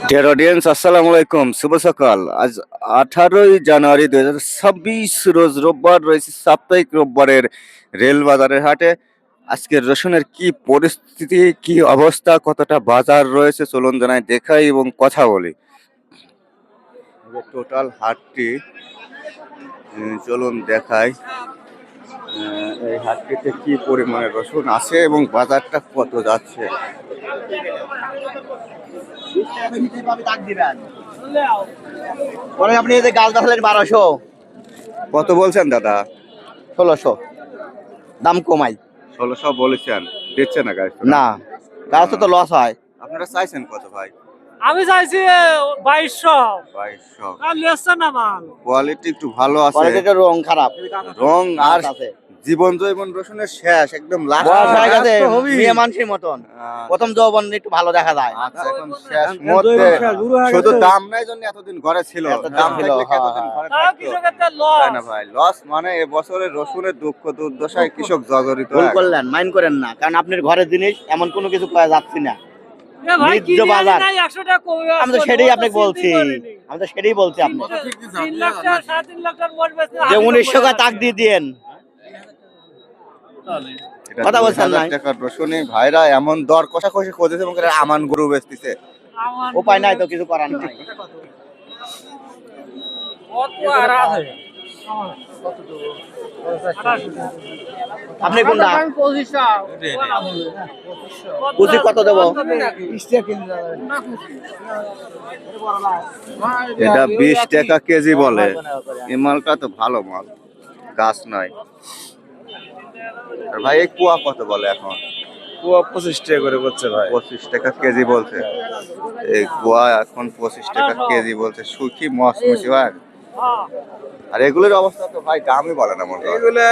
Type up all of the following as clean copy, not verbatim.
Dear audience, আসসালামু আলাইকুম, শুভ সকাল। আজ 18ই জানুয়ারি 2026 রোজ রোববার, রয়েছে সাপ্তাহিক রোববারের রেল বাজারের হাটে। আজকের রসুনের কি পরিস্থিতি, কি অবস্থা, কতটা বাজার রয়েছে, চলুন জানাই, দেখাই এবং কথা বলি। টোটাল হাটটি চলুন দেখাই। এই হাটটিতে কি পরিমাণে রসুন আছে এবং বাজারটা কত যাচ্ছে। আপনি এই যে গাছ দেখালেন 1200, কত বলছেন দাদা? 1600 দাম কমাই 1600 বলেছেন, দিচ্ছে না গাছ? না, গাছ তো লস হয়। আপনারা চাইছেন কত ভাই? আমি চাইছি 2200। 2200। আর লেসছে না মাল। কোয়ালিটি একটু ভালো আছে, কোয়ালিটির রং খারাপ, রং আর আছে জীবন জৈবন রসুনের শেষ, একদম লাস্ট বয়স হয়ে গেছে মেয়ে মানুষের মতন। প্রথম যৌবন একটু ভালো দেখা যায়। আচ্ছা, এখন শেষ মধ্যে শুধু দাম নাই জন্য এতদিন ঘরে ছিল, দাম ছিল এতদিন ঘরে তাও থাকতো। কৃষকের তো তাই লস। না ভাই? লস মানে এবছরের রসুনের দুঃখ দুর্দশায় কৃষক জর্জরিত। ভুল করলেন, মাইন্ড করেন না, কারণ আপনার ঘরের জিনিস এমন কোনো কিছু পাওয়া যাচ্ছে না। এ ভাই কি ন্যায্য বাজার। নাই 100 টাকা কমে আমি তো সেটাই আপনাকে বলছি, আমি তো সেটাই বলছি আপনি 3 লাখ টাকা 3.5 লাখ টাকার মোট বেচতে যে 1900 টাকা তাক দিয়ে দিয়েন। কথা বলছেন না? 2000 টাকার রসুনে ভাইরা এমন দর কষাকষি করতেছে এবং এরা আমান গরু বেচতেছে। উপায় নাই তো, কিছু করার নাই। কত আর আছে আপনি কোনটা বুঝি কত দেবো? এটা 20 টাকা কেজি বলে। এই মালটা তো ভালো মাল, গাছ নয়। আর ভাই এই কুয়া কত বলে এখন? কুয়া 25 টাকা করে করছে ভাই। 25 টাকা কেজি বলছে। এই কুয়া এখন 25 টাকা কেজি বলছে। সুখী মসমসি ভাই। আর এগুলোর অবস্থা তো ভাই দামই বলে না মনে হয়। এগুলা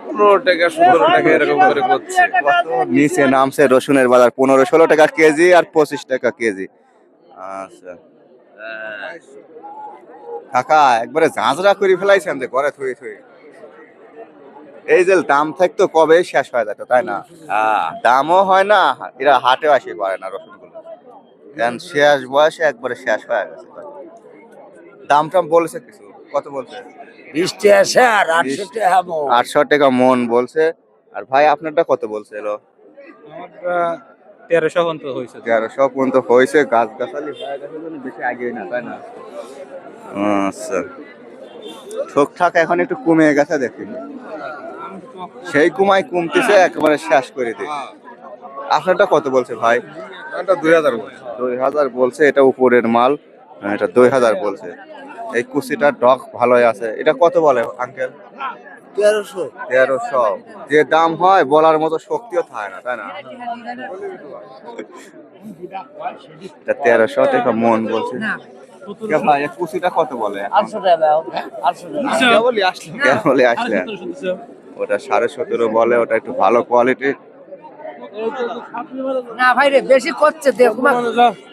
15 টাকা 17 টাকা এরকম করে করছে। কত নিচে নামছে রসুনের বাজার, 15-16 টাকা কেজি আর 25 টাকা কেজি। আচ্ছা কাকা, একবারে ঝাঁঝরা করে ফেলাইছেন যে ঘরে থুই থুই। এই যে দাম থাকতো কবে শেষ হয়ে যেত, তাই না? দামও হয় না, এরা হাটে আসি করে না রসুন গুলো, কারণ শেষ বয়সে একবারে শেষ হয়ে গেছে। দাম টাম বলেছে কিছু? কত বলছে? 20 টাকা স্যার, 800 টাকা মন। 800 টাকা মন বলছে। আর ভাই আপনারটা কত বলছে? এলো আমারটা 1300 পর্যন্ত হইছে। 1300 পর্যন্ত হয়েছে। গাছ গাছালি হয়ে গেছে জন্য বেশি আগে না, তাই না? আচ্ছা, ঠোকঠাক এখন একটু কমে গেছে দেখি, সেই কুমাই কমতেছে, একেবারে শেষ করে দিই। আপনারটা কত বলছে ভাই? এটা 2000 বলছে। 2000 বলছে। এটা উপরের মাল, এটা 2000 বলছে। এই কুচিটার ডগ ভালোই আছে। এটা কত বলে আঙ্কেল? 1300। 1300। যে দাম হয় বলার মতো শক্তিও থাকে না, তাই না? এটা 1300 টাকা মন বলছে। কে ভাই এই কুচিটা কত বলে? 800 টাকা দাও, 800 টাকা। কেবলই আসলেন। ওটা 17.5 বলে, ওটা একটু ভালো কোয়ালিটি। না ভাই রে, বেশি করছে দেখো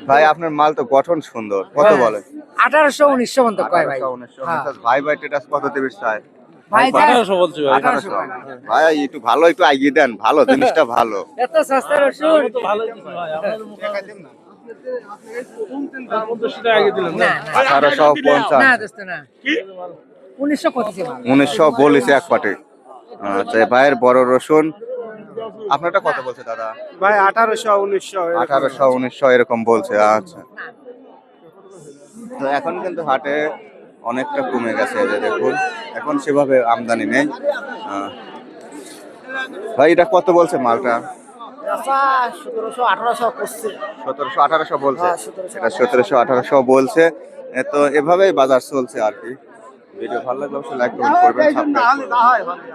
ভাই আপনার মাল তো গঠন সুন্দর। কত বলে? 1800-1900 মতো কয় ভাই। 1800-1900। ভাই ভাই টেটাস কত দেবে চাই? ভাই 1800 বলছি ভাই। 1800। ভাই একটু ভালো, একটু এগিয়ে দেন, ভালো জিনিসটা ভালো। এত সস্তা রসুন তো ভালোই দিছি ভাই। আপনার না 50 টাকা আগে দিলেন না। না 1850। না দোস্ত না, কি 1900 করতেছে ভাই। 1900 বলেছে এক পাটে। আচ্ছা, ভাইয়ের বড় রসুন। আপনারটা কত বলছে দাদা? ভাই 1800 1900 1800-1900 এরকম বলছে। আচ্ছা, তো এখন কিন্তু হাটে অনেকটা কমে গেছে, এই যে দেখুন, এখন সেভাবে আমদানি নেই। ভাই এটা কত বলছে মালটা? 1700-1800 করছে। 1700-1800 বলছে। এটা 1700-1800 বলছে। তো এভাবেই বাজার চলছে আর কি। ভিডিও ভালো লাগলে অবশ্যই লাইক কমেন্ট করবেন, সাবস্ক্রাইব করবেন।